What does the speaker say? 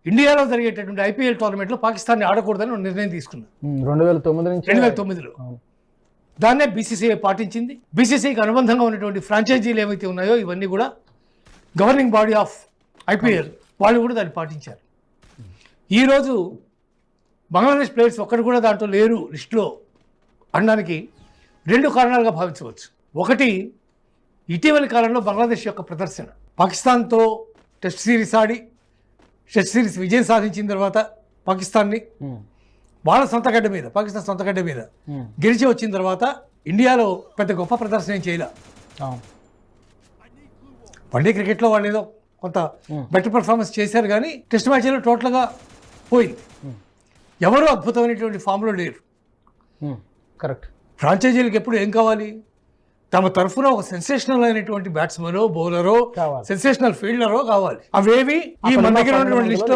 ఇండియాలో జరిగేటటువంటి ఐపీఎల్ టోర్నమెంట్లో పాకిస్తాన్ని ఆడకూడదని ఒక నిర్ణయం తీసుకున్నారు 2009లో. దాన్నే బీసీసీఐ పాటించింది. బీసీసీఐకి అనుబంధంగా ఉన్నటువంటి ఫ్రాంచైజీలు ఏవైతే ఉన్నాయో ఇవన్నీ కూడా గవర్నింగ్ బాడీ ఆఫ్ ఐపీఎల్ వాళ్ళు కూడా దాన్ని పాటించారు. ఈరోజు బంగ్లాదేశ్ ప్లేయర్స్ ఒక్కరు కూడా దాంట్లో లేరు లిస్టులో అనడానికి 2 కారణాలుగా భావించవచ్చు. ఒకటి, ఇటీవలి కాలంలో బంగ్లాదేశ్ యొక్క ప్రదర్శన. పాకిస్తాన్తో టెస్ట్ సిరీస్ ఆడి టెస్ట్ సిరీస్ విజయం సాధించిన తర్వాత పాకిస్తాన్ సొంత గడ్డ మీద గెలిచి వచ్చిన తర్వాత ఇండియాలో పెద్ద గొప్ప ప్రదర్శన ఏం చేయలే. వన్డే క్రికెట్లో వాళ్ళు ఏదో కొంత బెటర్ పర్ఫార్మెన్స్ చేశారు, కానీ టెస్ట్ మ్యాచ్లో టోటల్గా పోయింది. ఎవరు అద్భుతమైనటువంటి ఫామ్లో లేరు. కరెక్ట్. ఫ్రాంచైజీలకు ఎప్పుడు ఏం కావాలి? తమ తరఫున ఒక సెన్సేషనల్ అయినటువంటి బ్యాట్స్మెనో బౌలరో సెన్సేషనల్ ఫీల్డరో కావాలి. అవేవి ఈ మన దగ్గర ఉన్నటువంటి లిస్టులో